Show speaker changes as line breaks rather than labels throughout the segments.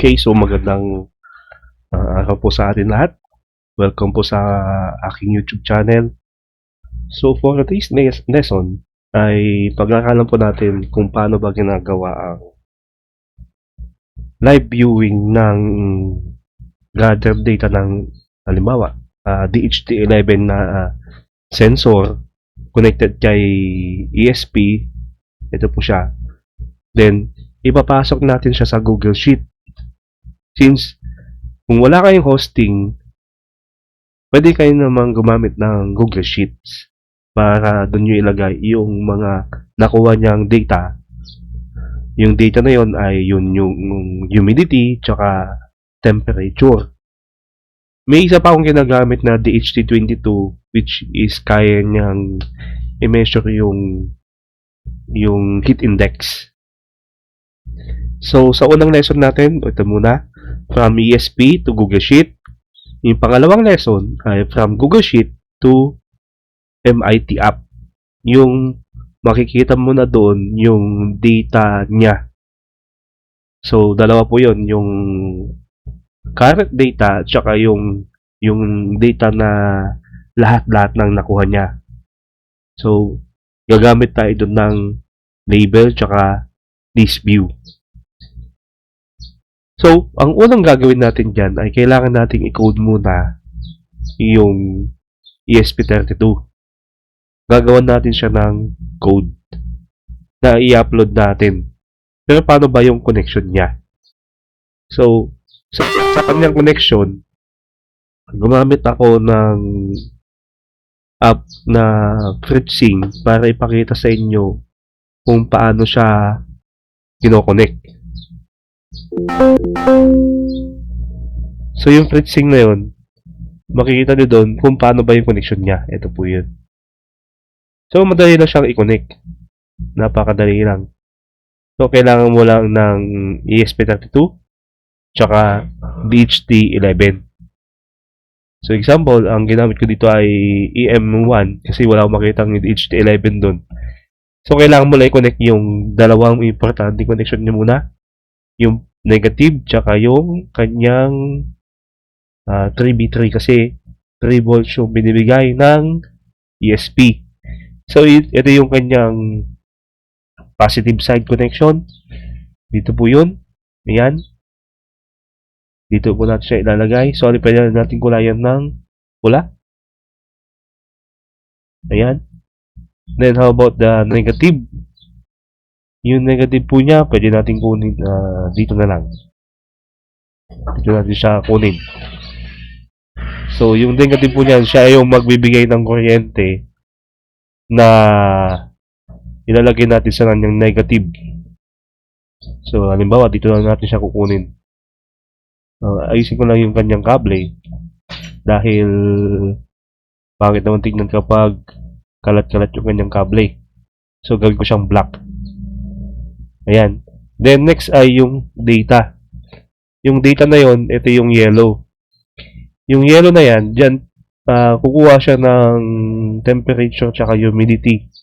Okay, so magandang araw po sa atin lahat. Welcome po sa aking YouTube channel. So for today's lesson ay pag-aaralan po natin kung paano ba ginagawa ang live viewing ng gathered data ng halimbawa DHT11 na sensor connected kay ESP. Ito po siya. Then ipapasok natin siya sa Google Sheet. Since kung wala kayong hosting, pwede kayo namang gumamit ng Google Sheets para doon nyo ilagay yung mga nakuha niyang data. Yung data na yon ay yung humidity tsaka temperature. May isa pa akong ginagamit na DHT22 which is kaya niyang i-measure yung heat index. So sa unang lesson natin, ito muna, from ESP to Google Sheet. Yung pangalawang lesson ay from Google Sheet to MIT app. Yung makikita mo na doon yung data niya. So, dalawa po yun. Yung current data at saka yung data na lahat-lahat ng nakuha niya. So, gagamit tayo doon ng label tsaka list view. So, ang unang gagawin natin dyan ay kailangan nating i-code muna yung ESP32. Gagawan natin siya ng code na i-upload natin. Pero paano ba yung connection niya? So, sa kanyang connection, gumamit ako ng app na FreeSync para ipakita sa inyo kung paano siya kinoconnect. So yung FreeSync na yun, makikita nyo doon kung paano ba yung connection niya. Ito po yun. So madali lang siyang i-connect. Napakadali lang. So kailangan mo lang ng ESP32 tsaka DHT11. So example, ang ginamit ko dito ay EM1 kasi wala akong makitang DHT11 doon. So kailangan mo lang i-connect yung dalawang importante connection niya muna. Yung negative tsaka yung kanyang 3B3 kasi 3 volts yung binibigay ng ESP. So ito yung kanyang positive side connection. Dito po yun. Ayan. Dito po natin siya ilalagay. Sorry, pwede natin kulayan ng pula. Ayan. Then how about the negative? Yung negative po niya, pwede natin kunin dito na lang. Dito natin siya kunin. So, yung negative po niyan, siya yung magbibigay ng kuryente na ilalagay natin sa kanyang negative. So, halimbawa, dito lang natin siya kukunin. Ayusin ko lang yung kanyang kable dahil bakit naman tignan kapag kalat-kalat yung kanyang kable. So, gawin ko siyang black. Ayan. Then, next ay yung data. Yung data na yon, ito yung yellow. Yung yellow na yan, dyan, kukuha siya ng temperature tsaka humidity.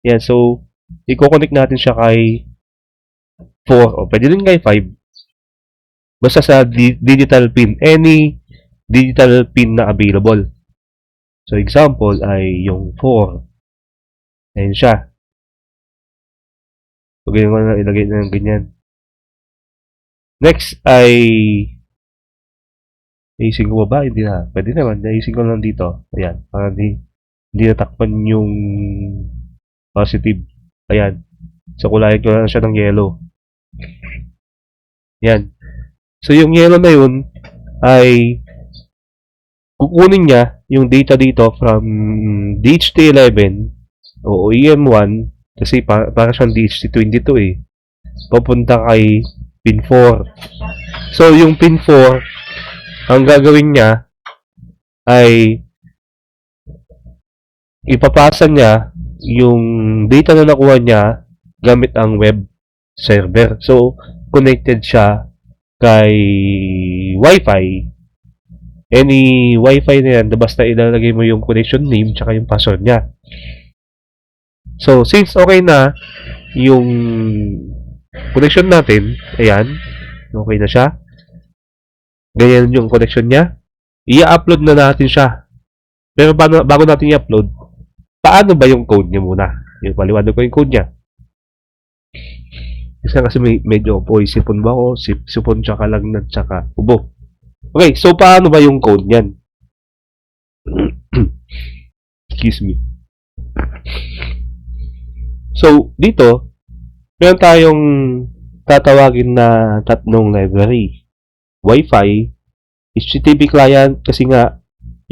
Yan, so, i-connect natin siya kay 4, o pwede rin kay 5. Basta sa digital pin, any digital pin na available. So, example ay yung 4. Ayan siya. So, ganyan ko na ilagay na ng ganyan. Next ay ayusin ko ba? Hindi na. Pwede naman. Ayusin ko lang dito. Ayan. Para hindi natakpan yung positive. Ayan. So, kulayan ko na siya ng yellow. Ayan. So, yung yellow na yun ay kukunin niya yung data dito from DHT11 o EM1 kasi para siyang DHT22 eh. Papunta kay pin 4. So, yung pin 4, ang gagawin niya ay ipapasa niya yung data na nakuha niya gamit ang web server. So, connected siya kay Wi-Fi. Any Wi-Fi na yan, basta ilalagay mo yung connection name tsaka yung password niya. So, since okay na yung connection natin, ayan, Okay na siya. Ganyan yung connection niya. I-upload na natin siya. Pero bago natin i-upload, paano ba yung code niya muna? Yung paliwanag ko yung code niya. Kasi medyo sipon ba ako? Sipon tsaka lagnat tsaka ubo. Okay, so paano ba yung code niyan? Excuse me. So, dito, meron tayong tatawagin na tatlong library. Wi-Fi, HTTP client, kasi nga,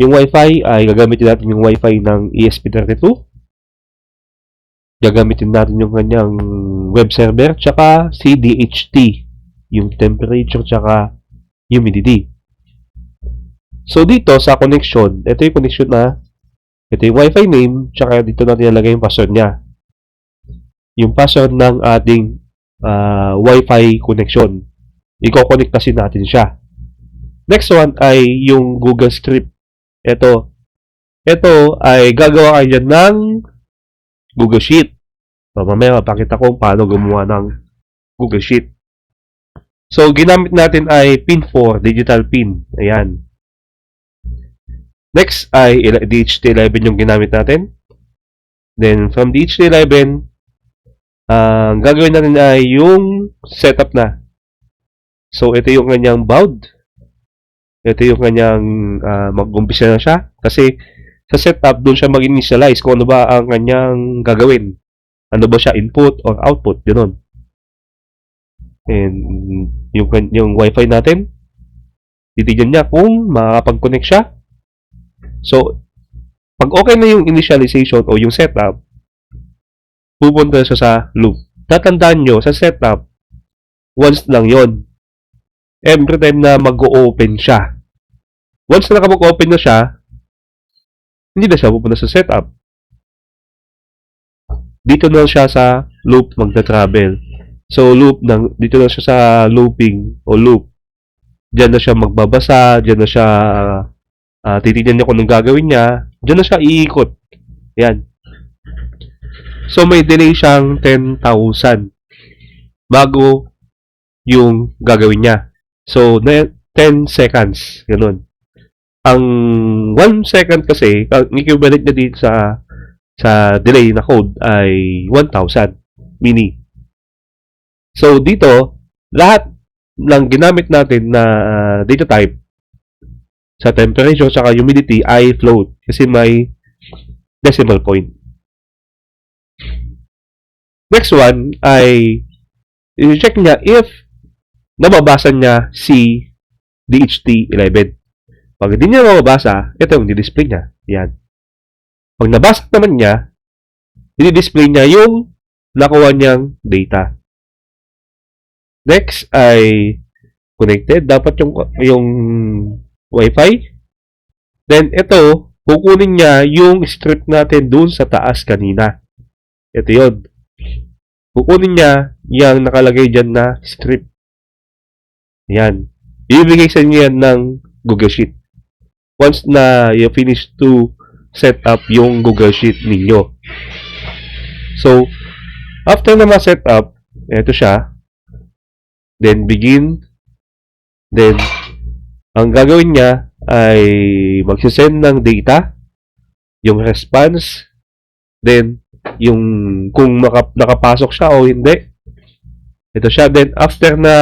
yung Wi-Fi ay gagamitin natin yung Wi-Fi ng ESP32. Gagamitin natin yung kanyang web server, tsaka CDHT, yung temperature tsaka humidity. So, dito sa connection, ito yung connection na, ito yung Wi-Fi name, tsaka dito natin ilagay yung password niya. Yung password ng ating Wi-Fi connection. I-connect kasi natin siya. Next one ay yung Google Script. Ito ay gagawa kayo dyan ng Google Sheet. So, mamaya mapakita ko paano gumawa ng Google Sheet. So, ginamit natin ay pin 4, digital pin. Ayan. Next ay DHT11 yung ginamit natin. Then, from DHT11, gagawin natin ay yung setup na. So, ito yung kanyang baud. Ito yung kanyang mag-umpisa na siya. Kasi, sa setup, doon siya mag-initialize kung ano ba ang kanyang gagawin. Ano ba siya, input or output, gano'n. And, yung Wi-Fi natin, titignan niya kung makakapag-connect siya. So, pag okay na yung initialization o yung setup, pupunta siya sa loop. Tatandaan nyo, sa setup, once lang yon. Every time na mag-o-open siya. Once na nakapag-open na siya, hindi na siya pupunta sa setup. Dito na siya sa loop magta-travel. So, dito na siya sa looping o loop. Diyan na siya magbabasa, diyan na siya titignan niya kung anong gagawin niya. Diyan na siya iikot. Yan. So, may delay siyang 10,000 bago yung gagawin niya. So, 10 seconds. Ganun. Ang 1 second kasi, ang equivalent niya dito sa delay na code ay 1,000 mini. So, dito, lahat ng ginamit natin na data type sa temperature at humidity ay float kasi may decimal point. Next one ay i-check niya if nababasa niya si DHT11. Pag hindi niya mababasa, ito yung di-display niya. Yan. Pag nabasa naman niya, i-display niya yung nakuha niyang data. Next ay connected. Dapat yung Wi-Fi. Then ito, kukunin niya yung script natin dun sa taas kanina. Ito yun. Kukunin niya yung nakalagay dyan na script. Yan. Ibibigay sa inyo yan ng Google Sheet. Once na you finish to set up yung Google Sheet ninyo. So, after na ma-set up, ito siya. Then, begin. Then, ang gagawin niya ay magsisend ng data, yung response, then, yung kung nakapasok siya o hindi. Ito siya. Then, after na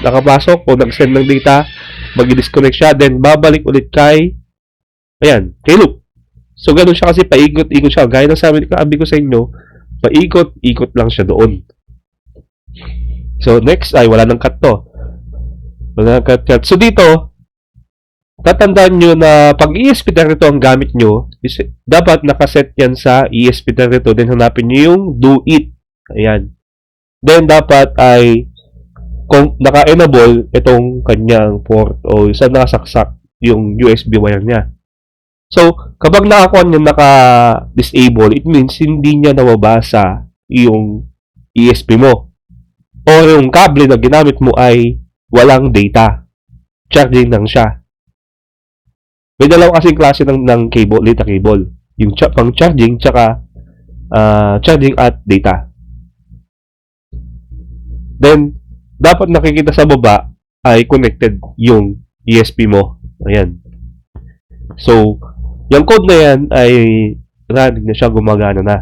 nakapasok o nag-send ng data, mag-disconnect siya. Then, babalik ulit kay loop. So, ganun siya kasi paikot-ikot siya. Gaya ng sabi ko sa inyo, paikot-ikot lang siya doon. So, next ay wala nang cut to. Wala nang cut. So, dito, tatandaan nyo na pag ESP32 ang gamit nyo, dapat nakaset yan sa ESP32. Then, hanapin nyo yung do it. Ayan. Then, dapat ay kung naka-enable itong kanyang port o saan nakasaksak yung USB wire niya. So, kapag nakakuha niya naka-disable, it means hindi niya nababasa yung ESP mo. O yung kable na ginamit mo ay walang data. Charging lang siya. May dalawa kasing klase ng cable, data cable. Yung pang charging, tsaka charging at data. Then, dapat nakikita sa baba ay connected yung ESP mo. Ayan. So, yung code na yan ay running na siya, gumagana na.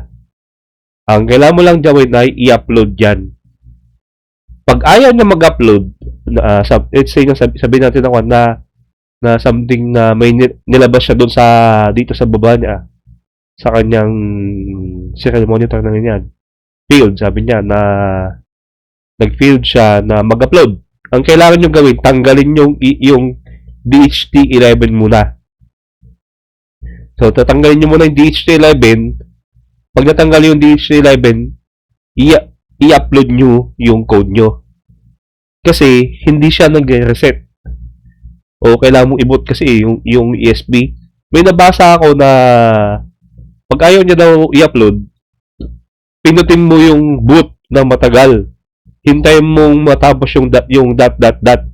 Ang kailangan mo lang gawin ay i-upload yan. Pag ayaw niya mag-upload, let's say, sabihin natin ako na something na may nilabas siya doon dito sa baba niya, sa kanyang serial monitor na yan. Field, sabi niya, na nag-field siya na mag-upload. Ang kailangan nyo gawin, tanggalin yung DHT11 muna. So, tatanggalin nyo muna yung DHT11. Pag natanggal yung DHT11, i-upload nyo yung code nyo. Kasi, hindi siya nag-reset. O, kailangan mong i-boot kasi yung ESP. May nabasa ako na pag ayaw niya daw i-upload, pinutin mo yung boot na matagal. Hintayin mong matapos yung dot,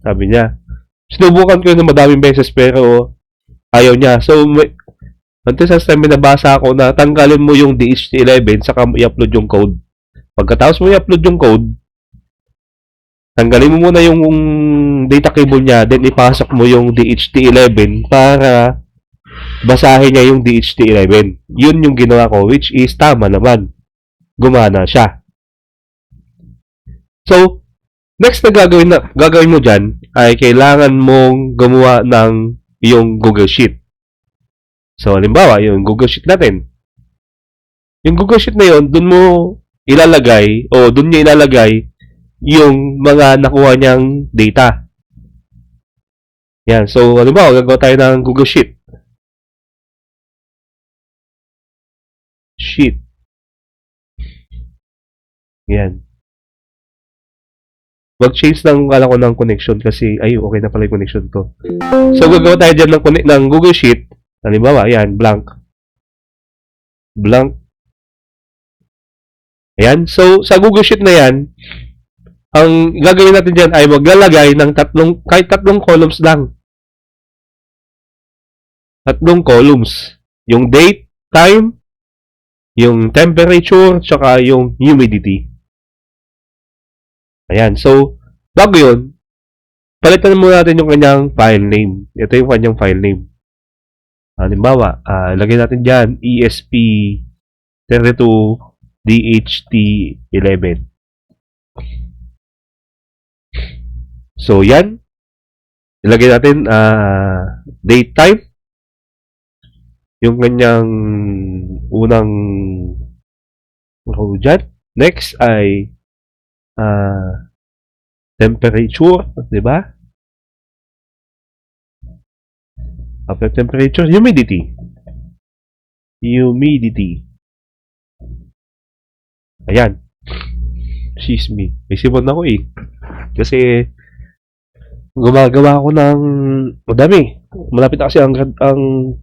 sabi niya. Sinubukan ko yun na madaming beses pero ayaw niya. So, until sa time nabasa ako na tanggalin mo yung DHT11 saka mo i-upload yung code. Pagkatapos mo i-upload yung code, tanggalin mo muna yung data cable niya, then ipasok mo yung DHT11 para basahin niya yung DHT11. Yun yung ginawa ko, which is tama naman. Gumana siya. So, next na gagawin mo dyan ay kailangan mong gumawa ng yung Google Sheet. So, halimbawa, yung Google Sheet natin. Yung Google Sheet na yun, dun mo ilalagay o dun niya ilalagay yung mga nakuha niyang data. Yan. So, halimbawa, gagawa tayo ng Google Sheet. Sheet. Yan. Mag-change lang kala ko ng connection kasi, ay, okay na pala yung connection ko. So, gagawa tayo dyan ng Google Sheet. Halimbawa, yan, blank. Blank. Ayan. So, sa Google Sheet na yan, ang gagawin natin dyan ay maglalagay ng kahit tatlong columns lang. Tatlong columns. Yung date, time, yung temperature, tsaka yung humidity. Ayan. So, bago yun, palitan muna natin yung kanyang file name. Ito yung kanyang file name. Halimbawa, lagay natin dyan ESP32DHT11. So, yan. Ilagay natin date time. Yung kanyang unang row dyan. Next ay temperature, di ba? After temperature, humidity. Humidity. Ayan. Excuse me. May sipon ako eh. Kasi gumagawa ako ng madami. Malapit na kasi ang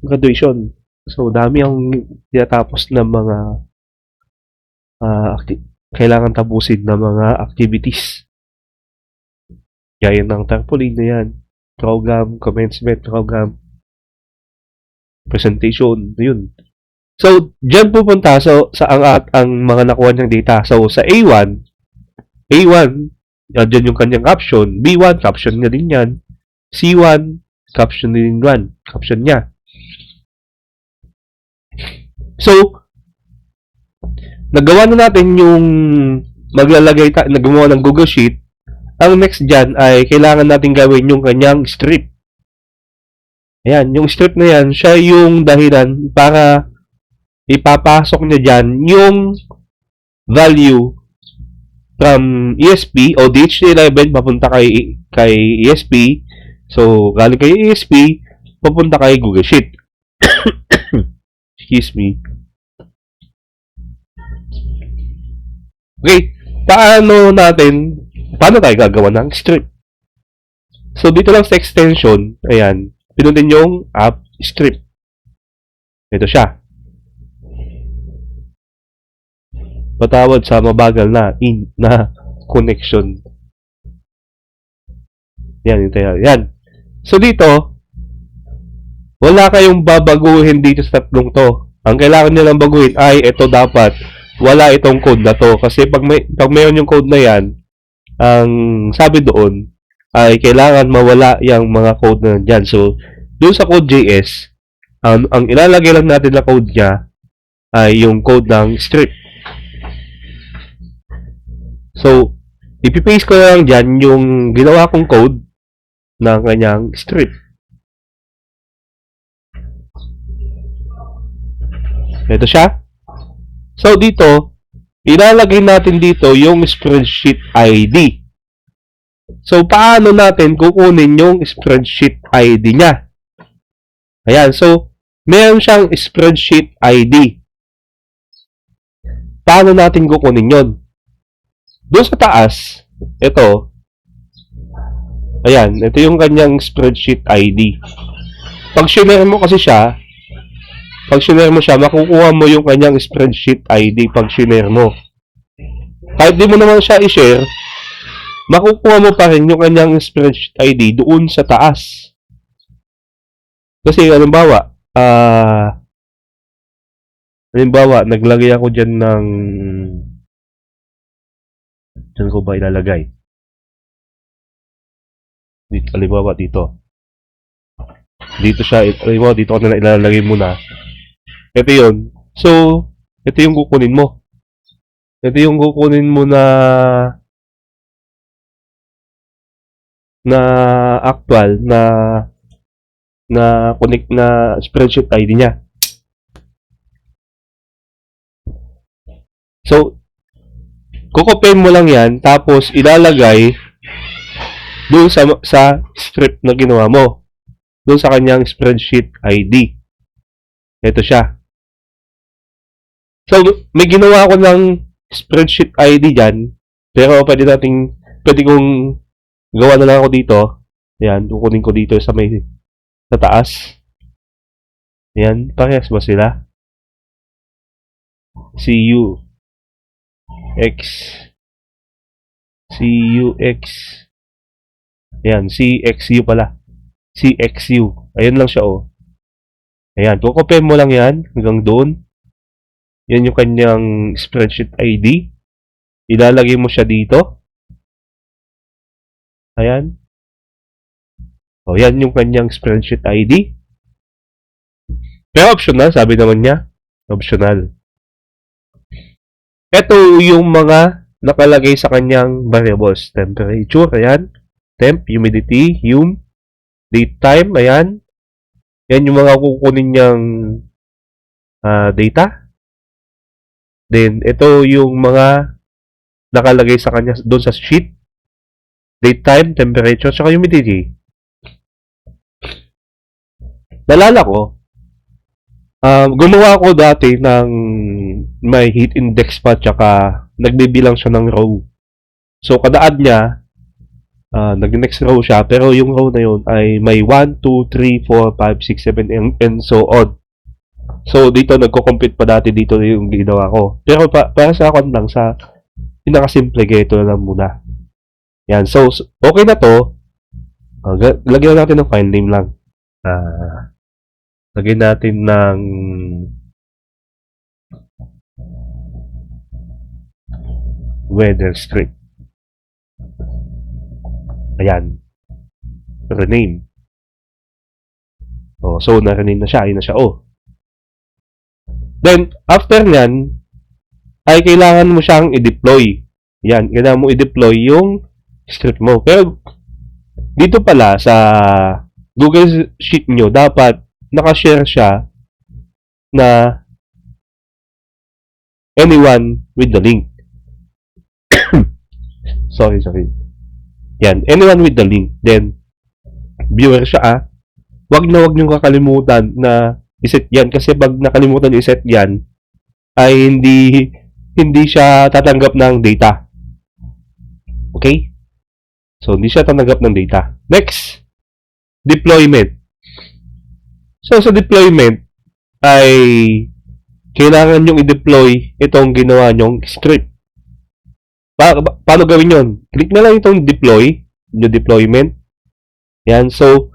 graduation. So, dami ang tinatapos ng mga kailangan tapusin na mga activities. Gaya ng tarpaulin na yan. Program, commencement program, presentation, yun. So, dyan pupunta sa ang mga nakuha niyang data. So, sa A1, dyan yung kanyang caption. B1, caption niya din yan. C1, caption din yan. Caption niya. So, nagawa na natin yung nagawa ng Google Sheet. Ang next dyan ay kailangan natin gawin yung kanyang script. Ayan, yung script na yan, siya yung dahilan para ipapasok niya dyan yung value from ESP o DHT11 papunta kay ESP. So, galing kay ESP, papunta kay Google Sheet. Excuse me. Okay, paano tayo gagawa ng script? So, dito lang sa extension, ayan, pinutin yung app script. Ito siya. Patawad sa mabagal na connection. Yan. So, dito, wala kayong babaguhin dito sa tatlong to. Ang kailangan nyo lang baguhin ay ito dapat. Wala itong code na to. Kasi pag mayroon yung code na yan, ang sabi doon, ay kailangan mawala yung mga code na nandyan. So, doon sa Code.js, ang ilalagay lang natin na code niya ay yung code ng strip. So, ipipaste ko lang dyan yung ginawa kong code ng kanyang strip. Ito siya. So, dito, ilalagay natin dito yung spreadsheet ID. So, paano natin kukunin yung spreadsheet ID niya? Ayan. So, meron siyang spreadsheet ID. Paano natin kukunin yon? Doon sa taas, ito. Ayan. Ito yung kanyang spreadsheet ID. Pag sinare mo kasi siya, makukuha mo yung kanyang spreadsheet ID pag sinare mo. Kahit di mo naman siya i-share, makukuha mo pa rin yung kanyang spreadsheet ID doon sa taas. Kasi, halimbawa, naglagay ako dyan ng... Saan ko ba ilalagay? Dito, halimbawa, dito. Dito siya, halimbawa, dito ko na ilalagay muna. Ito yun. So, ito yung kukunin mo. Ito yung kukunin mo na actual na connect na spreadsheet ID niya. So, kukopyahin mo lang yan, tapos ilalagay doon sa script na ginawa mo. Doon sa kanyang spreadsheet ID. Ito siya. So, may ginawa ko ng spreadsheet ID dyan, pero pwede kong gawa na lang ako dito. Ayan, kukunin ko dito sa taas. Ayan, parehas ba sila? CUX. Ayan, CXU pala. CXU. Ayan lang siya, oh. Ayan, kukopyahin mo lang yan hanggang doon. Yan yung kanyang spreadsheet ID. Ilalagay mo siya dito. Ayan. O, yan yung kanyang spreadsheet ID. Pero optional, sabi naman niya. Optional. Ito yung mga nakalagay sa kanyang variables. Temperature, ayan. Temp, humidity, date time, ayan. Yan yung mga kukunin niyang data. Then, ito yung mga nakalagay sa kanya doon sa sheet. Date time, temperature, saka humidity. Nalala ko, gumawa ko dati ng may heat index pa, tsaka nagbibilang siya ng row. So, kada add niya, nag-next row siya, pero yung row na yun ay may 1, 2, 3, 4, 5, 6, 7, and so on. So, dito, nagko-compute pa dati dito yung ginawa ko. Pero para sa akin lang, sa pinakasimple, ito na lang muna. Yan. So, okay na to. Lagyan natin ng file name lang. Lagyan natin ng weather strip. Ayan. Rename. Oh, so, na-rename na siya. Ayun na siya. Oh. Then, after nyan, ay kailangan mo siyang i-deploy. Yan, kailangan mo i-deploy yung script mo. Pero, dito pala sa Google Sheet nyo, dapat nakashare siya na anyone with the link. sorry. Yan, anyone with the link. Then, viewer siya Wag nyo kakalimutan na iset yan. Kasi pag nakalimutan nyo iset yan, ay hindi siya tatanggap ng data. Okay? So, hindi siya tatanggap ng data. Next, deployment. So, sa deployment, ay kailangan nyong i-deploy itong ginawa nyong script. Paano gawin yon? Click na lang itong deploy, yung deployment. Yan. So,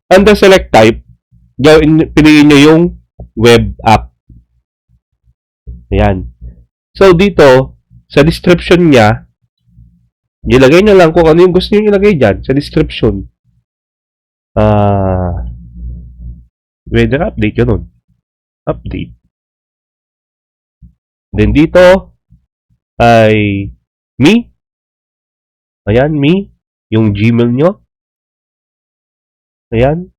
under select type, piliin nyo yung web app. Ayan. So, dito, sa description niya, Ilagay na lang kung ano yung gusto nyo ilagay dyan sa description. Weather update, yun. Update. Then dito ay me. Ayan, me. Yung Gmail nyo. Ayan.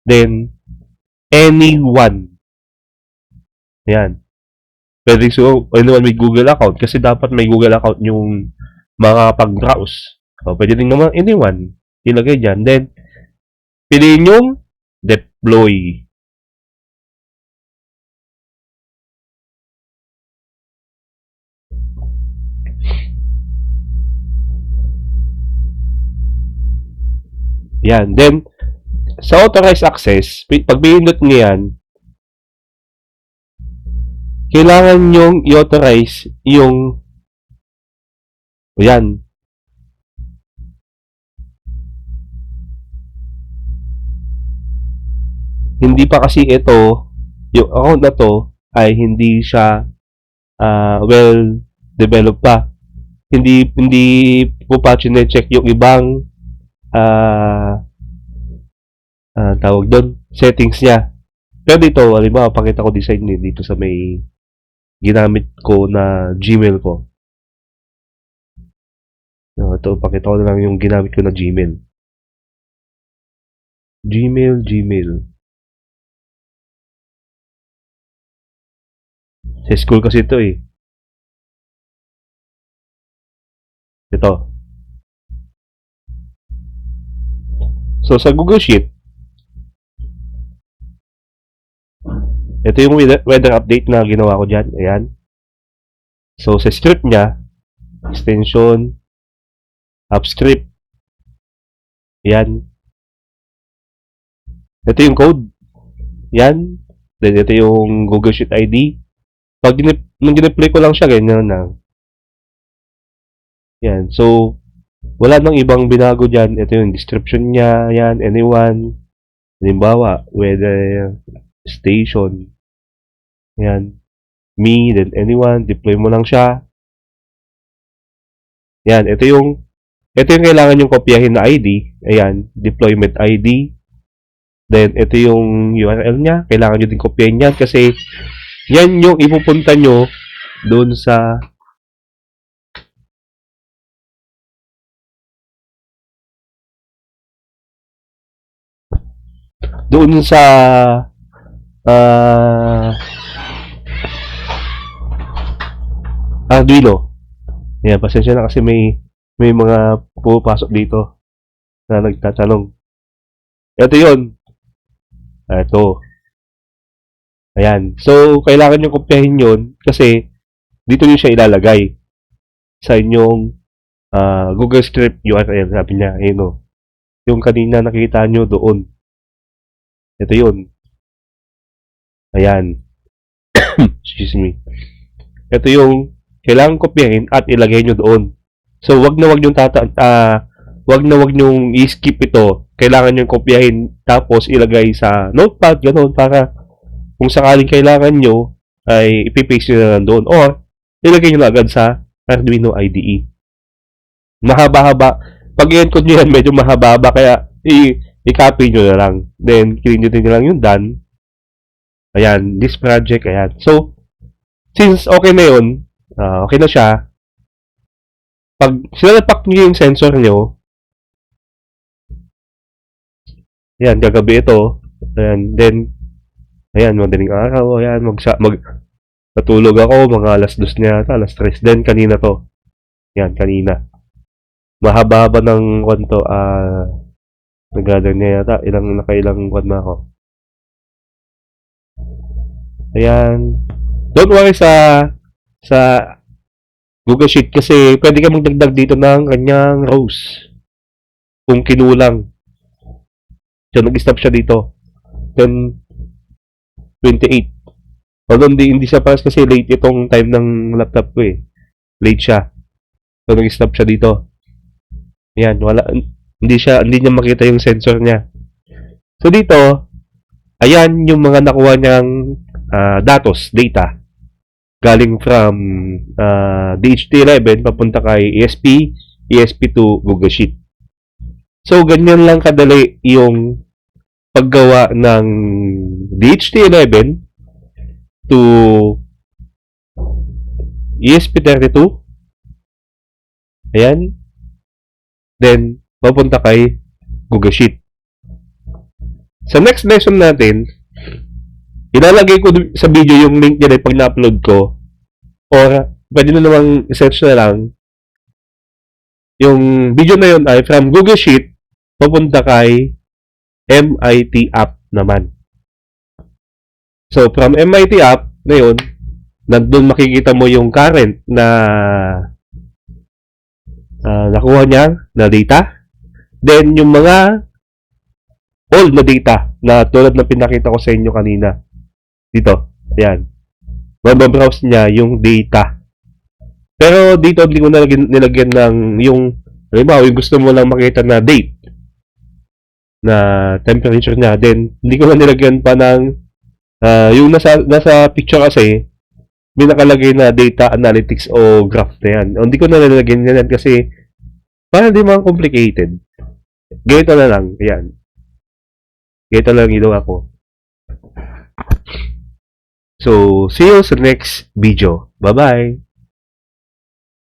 Then, anyone. Ayan. Pwede so, anyone may Google account kasi dapat may Google account yung mga pag-browse. So, pwede din naman anyone. Ilagay dyan. Then, piliin yung deploy. Yan. Then, sa authorized access, pag pinindot nyo yan, kailangan nyong i-authorize yung yan. Hindi pa kasi ito, yung account na to, ay hindi siya well developed pa. Hindi ko pa check yung ibang tawag doon, settings niya. Pero dito, halimbawa, pakita ko design din dito sa may ginamit ko na Gmail ko. Ito, pakita ko na lang yung ginamit ko na Gmail. Gmail. Sa school kasi ito eh. Ito. So, sa Google Sheet, ito yung weather update na ginawa ko dyan. Ayan. So, sa script niya, extension, AppScript. Ayan. Ito yung code. Ayan. Then, ito yung Google Sheet ID. Pag ginip-play ko lang siya, ganyan lang. Yan. So, wala nang ibang binago dyan. Ito yung description niya. Yan. Anyone. Halimbawa, weather station. Yan. Me, then anyone. Deploy mo lang siya. Yan. Ito yung kailangan yung kopyahin na ID. Ayan. Deployment ID. Then, ito yung URL niya. Kailangan nyo din kopyahin yan kasi yan yung ipupunta nyo doon sa Arduino. Yan, pasensya na kasi may mga pupasok dito na nagtatanong. Ito yun. Ito. Ayan. So, kailangan nyo kopyahin yun kasi dito nyo siya ilalagay sa inyong Google Script URL. Sabi niya, ayun o. Yung kanina nakita nyo doon. Ito yun. Ayan. Excuse me. Ito yung kailangan kopyahin at ilagay nyo doon. So, wag na wag nyong i-skip ito. Kailangan nyo kopyahin tapos ilagay sa notepad, ganoon, para kung sakaling kailangan nyo, ay ipipaste nyo na lang doon. Or, ilagay nyo na agad sa Arduino IDE. Mahaba-haba. Pag i-encode nyo yan, medyo mahaba-haba, kaya i-copy nyo na lang. Then, kilin nyo din lang yung done. Ayan, this project, ayan. So, since okay na yun, okay na siya, pag sinalapak nyo yung sensor nyo, ayan, gagabi ito, ayan, then, ayan, madaling araw, ayan, natulog ako, mga alas 2 na yata, alas 3, then, kanina to, ayan, kanina, mahaba-haba ng kwanto, nag-gather niya yata, nakailang kwan na ako, ayan, don't worry sa Google Sheet kasi pwede ka magdagdag dito ng kanyang rows. Kung kinulang. So, nag-stop siya dito. 10:28. Although hindi siya paras kasi late itong time ng laptop ko eh. Late siya. So, nag-stop siya dito. Ayan, hindi niya makita yung sensor niya. So, dito, ayan yung mga nakuha niyang data. galing from DHT11 papunta kay ESP, ESP to Google Sheet. So, ganyan lang kadali yung paggawa ng DHT11 to ESP32. Ayan. Then, papunta kay Google Sheet. Sa next lesson natin, ilalagay ko sa video yung link niya pag na-upload ko. Or, pwede na namang search na lang. Yung video na yun ay from Google Sheet, papunta kay MIT app naman. So, from MIT app, ngayon, nandun makikita mo yung current na nakuha niya na data. Then, yung mga old na data na tulad ng pinakita ko sa inyo kanina. Dito. Ayan. Mababrowse niya yung data. Pero dito, hindi ko nilagyan ng yung, halimbawa, yung gusto mo lang makita na date na temperature niya. Then, hindi ko na nilagyan pa ng yung nasa picture kasi may nakalagay na data analytics o graph na yan. Hindi ko na nilagyan yan kasi parang di mga complicated. Ganito na lang. Ayan. Ganito lang ginawa ko. So, see you sa next video. Bye-bye!